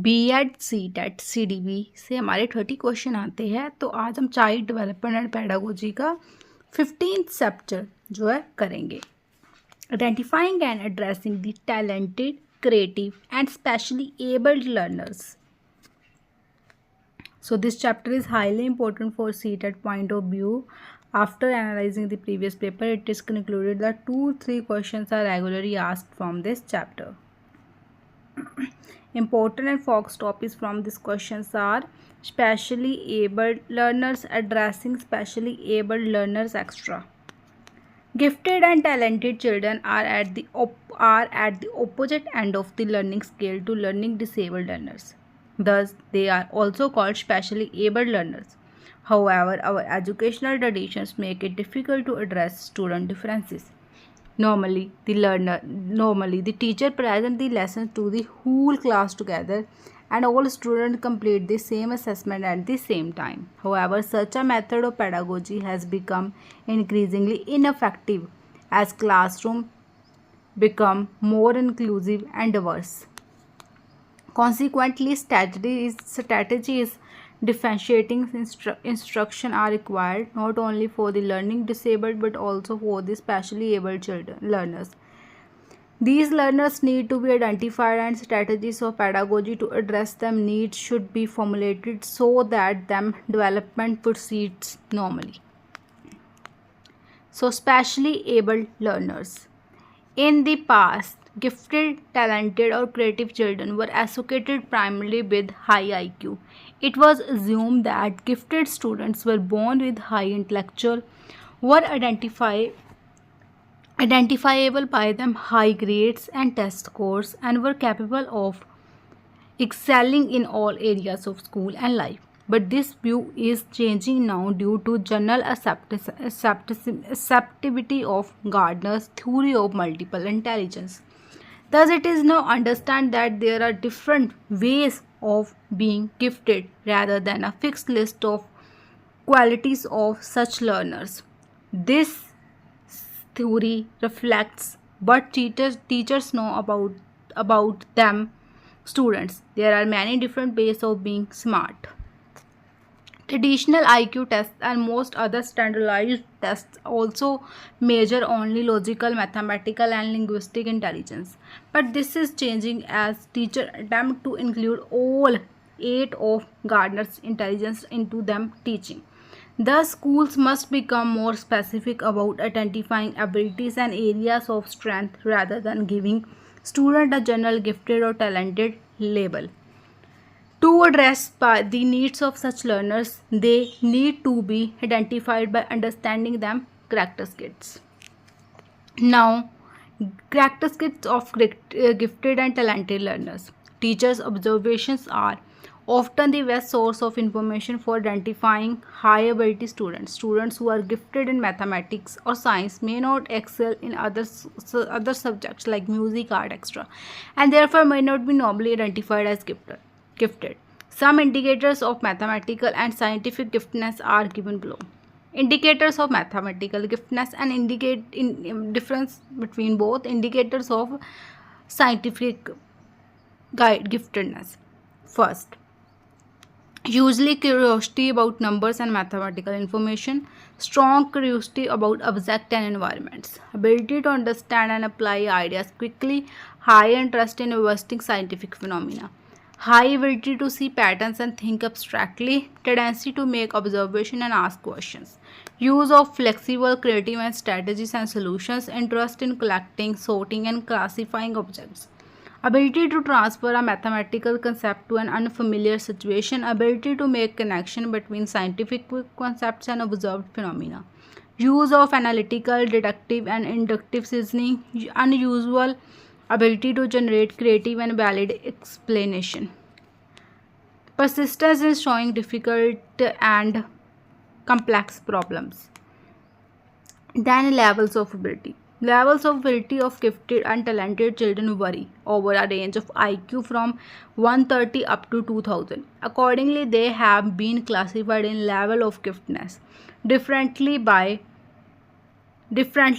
B.ed Ctet CDP से हमारे 30 question आते हैं। तो आज हम चाइल्ड डेवलपमेंट एंड पेडागोजी का 15th चैप्टर जो है करेंगे। Identifying and addressing the talented, creative and specially abled learners. So this chapter is highly important for Ctet point of view. After analyzing the previous paper, it is concluded that 2-3 questions are regularly asked from this chapter. Important and focus topics from these questions are specially abled learners, addressing specially abled learners extra. Gifted and talented children are at the opposite end of the learning scale to learning disabled learners. Thus, they are also called specially abled learners. However, our educational traditions make it difficult to address student differences. Normally, the teacher presents the lesson to the whole class together, and all students complete the same assessment at the same time. However, such a method of pedagogy has become increasingly ineffective as classrooms become more inclusive and diverse. Consequently, strategies differentiating instruction are required not only for the learning disabled but also for the specially abled learners. These learners need to be identified, and strategies of pedagogy to address them needs should be formulated so that them development proceeds normally. So, specially abled learners. In the past, gifted, talented or creative children were associated primarily with high IQ. It was assumed that gifted students were born with high intellectual, were identifiable by them high grades and test scores, and were capable of excelling in all areas of school and life. But this view is changing now due to general acceptability of Gardner's theory of multiple intelligence. Thus, it is now understood that there are different ways of being gifted rather than a fixed list of qualities of such learners. This theory reflects what teachers know about them students. There are many different ways of being smart. Traditional IQ tests and most other standardized tests also measure only logical, mathematical, and linguistic intelligence. But this is changing as teachers attempt to include all 8 of Gardner's intelligence into them teaching. Thus, schools must become more specific about identifying abilities and areas of strength rather than giving students a general gifted or talented label. To address the needs of such learners, they need to be identified by understanding them characteristics. Now, characteristics of gifted and talented learners. Teachers' observations are often the best source of information for identifying high ability students. Students who are gifted in mathematics or science may not excel in other subjects like music, art, etc., and therefore may not be normally identified as gifted. Some indicators of mathematical and scientific giftedness are given below. Indicators of mathematical giftedness and difference between both indicators of scientific giftedness. First, usually curiosity about numbers and mathematical information, strong curiosity about objects and environments, ability to understand and apply ideas quickly, high interest in investigating scientific phenomena, high ability to see patterns and think abstractly, tendency to make observation and ask questions, use of flexible, creative and strategies and solutions, interest in collecting, sorting and classifying objects, ability to transfer a mathematical concept to an unfamiliar situation, ability to make connection between scientific concepts and observed phenomena, use of analytical, deductive and inductive reasoning, unusual ability to generate creative and valid explanation, persistence in showing difficult and complex problems. Then levels of ability. Levels of ability of gifted and talented children vary over a range of IQ from 130 up to 2000. Accordingly, they have been classified in level of giftedness differently by different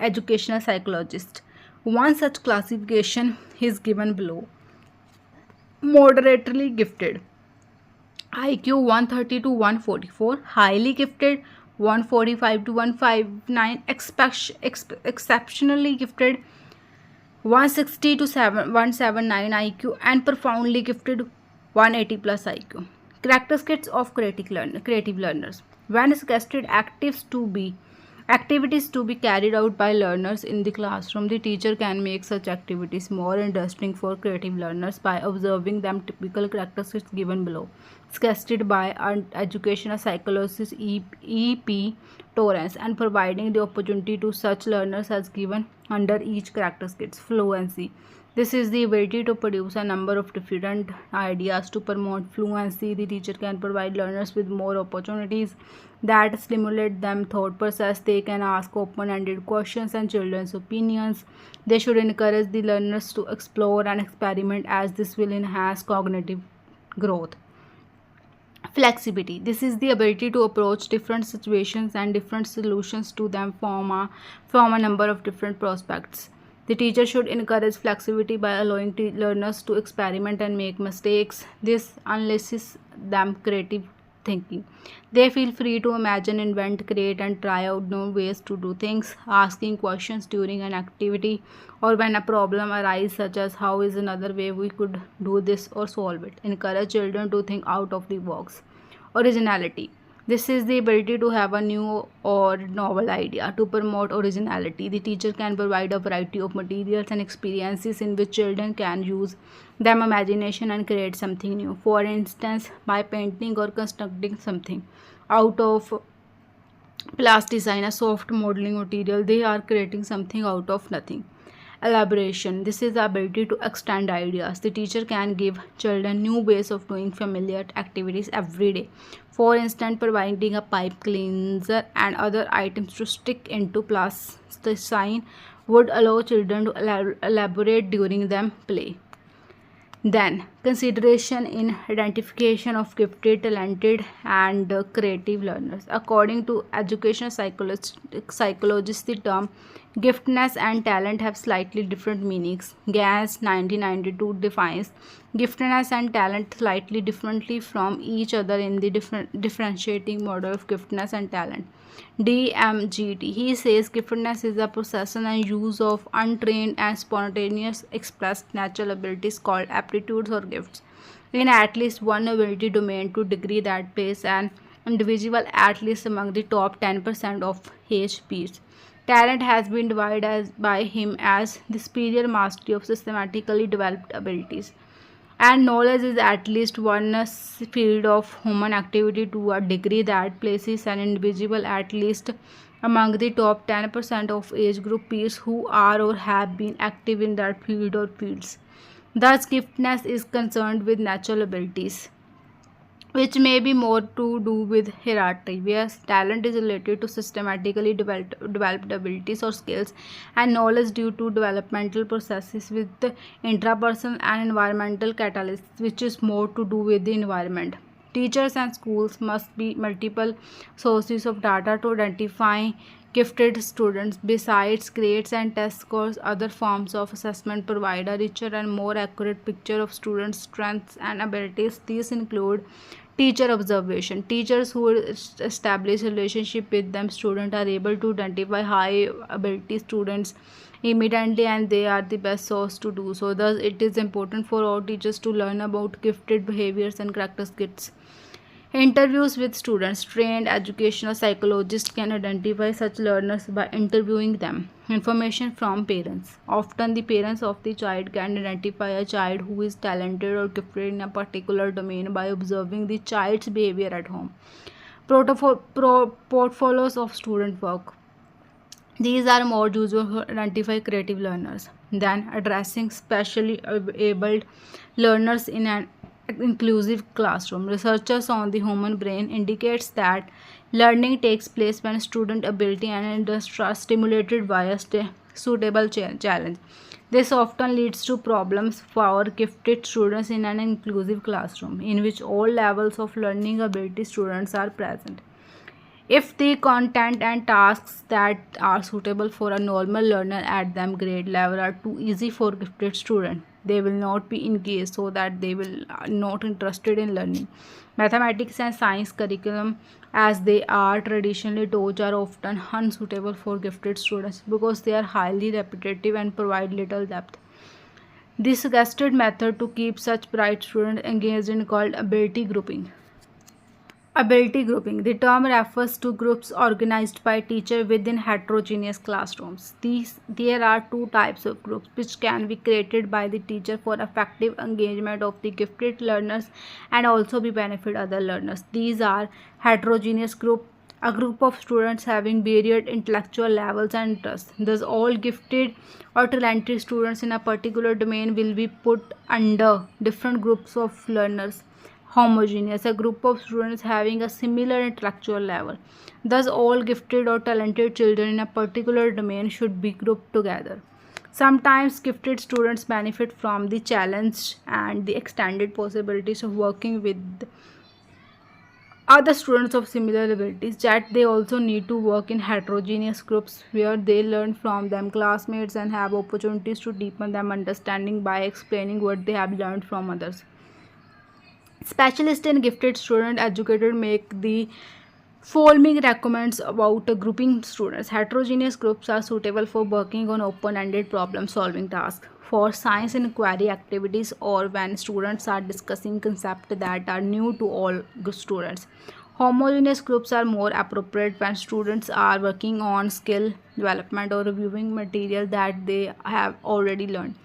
educational psychologists. One such classification is given below. moderately gifted, IQ 130 to 144, highly gifted 145 to 159, exceptionally gifted 160 to 179 IQ, and profoundly gifted 180 plus IQ. Characteristics of creative learners. When suggested activities to be carried out by learners in the classroom, the teacher can make such activities more interesting for creative learners by observing them typical characteristics given below, suggested by an educational psychologist E.P. Torrance, and providing the opportunity to such learners as given under each characteristic. Fluency. This is the ability to produce a number of different ideas. To promote fluency, the teacher can provide learners with more opportunities that stimulate them thought process. They can ask open-ended questions and children's opinions. They should encourage the learners to explore and experiment, as this will enhance cognitive growth. Flexibility. This is the ability to approach different situations and different solutions to them from a number of different prospects. The teacher should encourage flexibility by allowing learners to experiment and make mistakes. This unleashes them creative thinking. They feel free to imagine, invent, create, and try out new ways to do things. Asking questions during an activity or when a problem arises, such as how is another way we could do this or solve it, encourage children to think out of the box. Originality. This is the ability to have a new or novel idea. To promote originality, the teacher can provide a variety of materials and experiences in which children can use their imagination and create something new. For instance, by painting or constructing something out of plasticine, a soft modeling material, they are creating something out of nothing. Elaboration. This is the ability to extend ideas. The teacher can give children new ways of doing familiar activities every day. For instance, providing a pipe cleanser and other items to stick into plasticine would allow children to elaborate during them play. Then, consideration in identification of gifted, talented, and creative learners. According to educational psychologists, the term giftedness and talent have slightly different meanings. Gans 1992 defines giftedness and talent slightly differently from each other in the differentiating model of giftedness and talent. DMGT. He says giftedness is the possession and use of untrained and spontaneous expressed natural abilities called aptitudes or gifts in at least one ability domain to degree that place an individual at least among the top 10% of his peers. Talent has been divided by him as the superior mastery of systematically developed abilities, and knowledge is at least one field of human activity to a degree that places an individual at least among the top 10% of age group peers who are or have been active in that field or fields. Thus, giftedness is concerned with natural abilities, which may be more to do with hierarchy, whereas talent is related to systematically developed abilities or skills, and knowledge due to developmental processes with the intrapersonal and environmental catalysts, which is more to do with the environment. Teachers and schools must be multiple sources of data to identify gifted students. Besides grades and test scores, other forms of assessment provide a richer and more accurate picture of students' strengths and abilities. These include teacher observation. Teachers who establish relationship with them students are able to identify high ability students immediately, and they are the best source to do so. Thus, it is important for all teachers to learn about gifted behaviors and characteristics. Interviews with students. Trained educational psychologists can identify such learners by interviewing them. Information from parents. Often the parents of the child can identify a child who is talented or gifted in a particular domain by observing the child's behavior at home. Portfolios of student work. These are more useful to identify creative learners than addressing specially abled learners in an inclusive classroom. Researchers on the human brain indicates that learning takes place when student ability and interest are stimulated by a suitable challenge. This often leads to problems for gifted students in an inclusive classroom in which all levels of learning ability students are present. If the content and tasks that are suitable for a normal learner at them grade level are too easy for gifted students, they will not be engaged, so that they will not interested in learning. Mathematics and science curriculum, as they are traditionally taught, are often unsuitable for gifted students because they are highly repetitive and provide little depth. This suggested method to keep such bright students engaged in called ability grouping. Ability grouping. The term refers to groups organized by teacher within heterogeneous classrooms. There are two types of groups which can be created by the teacher for effective engagement of the gifted learners and also be benefit other learners. These are heterogeneous group, a group of students having varied intellectual levels and interests. Thus, all gifted or talented students in a particular domain will be put under different groups of learners. Homogeneous, a group of students having a similar intellectual level. Thus, all gifted or talented children in a particular domain should be grouped together. Sometimes gifted students benefit from the challenge and the extended possibilities of working with other students of similar abilities, yet they also need to work in heterogeneous groups where they learn from them classmates and have opportunities to deepen their understanding by explaining what they have learned from others. Specialist and gifted student educator make the following recommends about grouping students. Heterogeneous groups are suitable for working on open-ended problem-solving tasks, for science inquiry activities, or when students are discussing concepts that are new to all students. Homogeneous groups are more appropriate when students are working on skill development or reviewing material that they have already learned.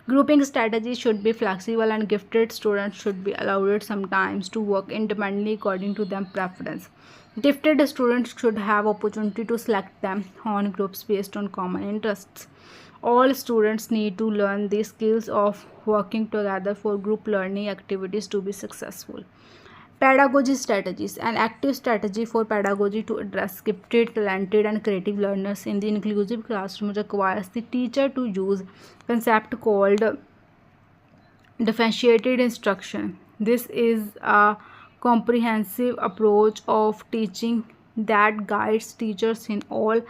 Grouping strategies should be flexible and gifted students should be allowed sometimes to work independently according to their preference. Gifted students should have opportunity to select them on groups based on common interests. All students need to learn the skills of working together for group learning activities to be successful. Pedagogy strategies. An active strategy for pedagogy to address gifted, talented, and creative learners in the inclusive classroom requires the teacher to use concept called differentiated instruction. This is a comprehensive approach of teaching that guides teachers in all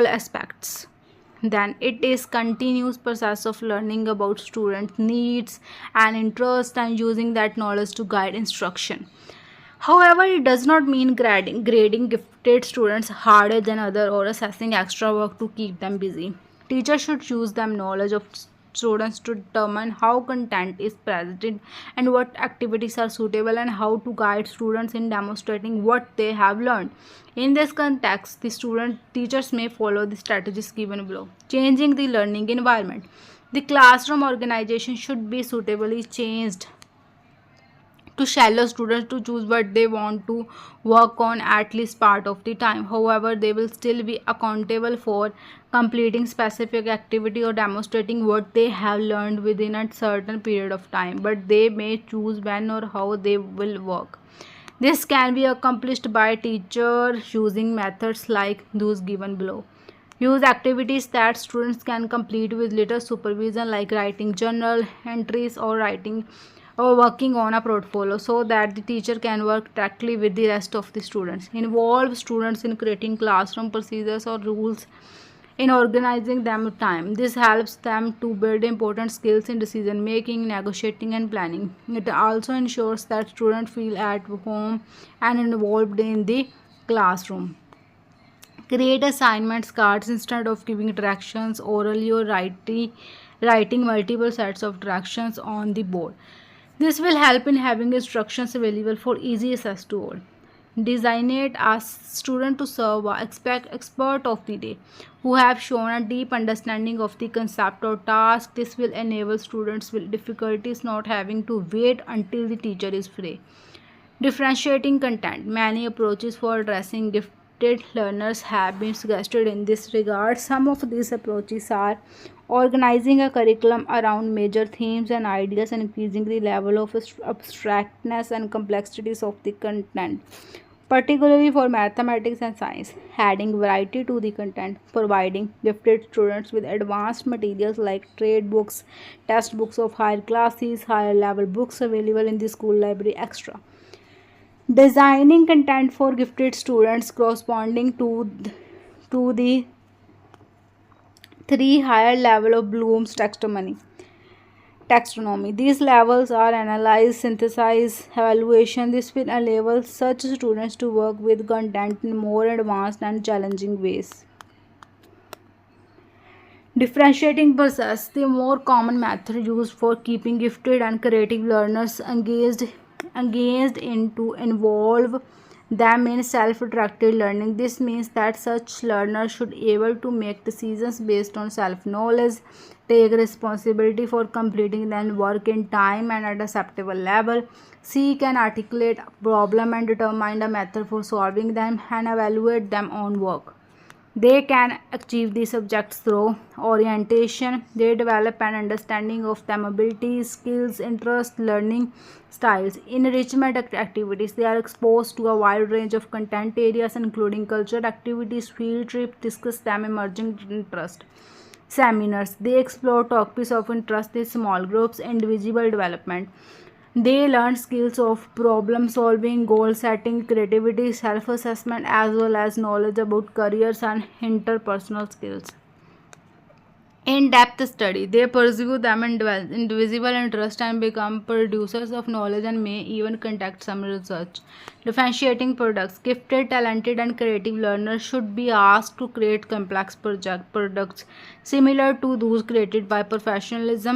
aspects. Then it is continuous process of learning about student needs and interest and using that knowledge to guide instruction. However, it does not mean grading gifted students harder than other or assessing extra work to keep them busy. Teachers should use them knowledge of students to determine how content is presented and what activities are suitable and how to guide students in demonstrating what they have learned. In this context, the student teachers may follow the strategies given below. Changing the learning environment. The classroom organization should be suitably changed to shallow students to choose what they want to work on at least part of the time. However, they will still be accountable for completing specific activity or demonstrating what they have learned within a certain period of time, but they may choose when or how they will work. This can be accomplished by teachers using methods like those given below. Use activities that students can complete with little supervision, like writing journal entries or working on a portfolio, so that the teacher can work directly with the rest of the students. Involve students in creating classroom procedures or rules in organizing them time. This helps them to build important skills in decision making, negotiating, and planning. It also ensures that students feel at home and involved in the classroom. Create assignments cards instead of giving directions orally or writing multiple sets of directions on the board. This will help in having instructions available for easy access to all. Designate a student to serve a expert of the day who have shown a deep understanding of the concept or task. This will enable students with difficulties not having to wait until the teacher is free. Differentiating content. Many approaches for addressing gifted learners have been suggested in this regard. Some of these approaches are organizing a curriculum around major themes and ideas and increasing the level of abstractness and complexities of the content, particularly for mathematics and science. Adding variety to the content, providing gifted students with advanced materials like trade books, test books of higher classes, higher level books available in the school library, extra. Designing content for gifted students corresponding to the three higher level of Bloom's taxonomy. taxonomy. These levels are analyze, synthesize, evaluation. This will enable such students to work with content in more advanced and challenging ways. Differentiating process, the more common method used for keeping gifted and creative learners engaged in to involve them in self-directed learning. This means that such learners should be able to make decisions based on self-knowledge, take responsibility for completing their work in time and at a acceptable level, seek and articulate a problem and determine a method for solving them, and evaluate them on work. They can achieve these subjects through orientation. They develop an understanding of them abilities, skills, interests, learning styles. Enrichment activities. They are exposed to a wide range of content areas including cultural activities, field trips, discuss them emerging interest. Seminars. They explore topics of interest in small groups, individual development. They learn skills of problem solving, goal setting, creativity, self assessment, as well as knowledge about careers and interpersonal skills. In-depth study. They pursue them in individual interest and become producers of knowledge and may even conduct some research. Differentiating products. Gifted, talented, and creative learners should be asked to create complex products similar to those created by professionals.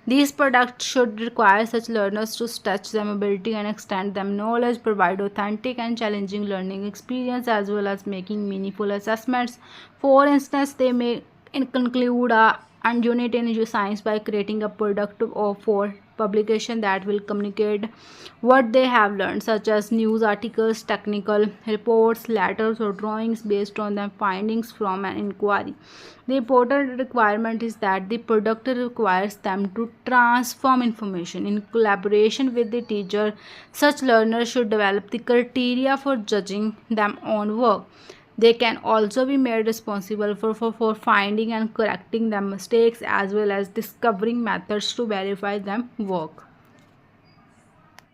These products should require such learners to stretch them ability and extend them knowledge, provide authentic and challenging learning experience, as well as making meaningful assessments. For instance, they may conclude a unit in science by creating a product or for publication that will communicate what they have learned, such as news articles, technical reports, letters, or drawings based on the findings from an inquiry. The important requirement is that the product requires them to transform information in collaboration with the teacher. Such learners should develop the criteria for judging them on work. They can also be made responsible for finding and correcting the mistakes as well as discovering methods to verify them work.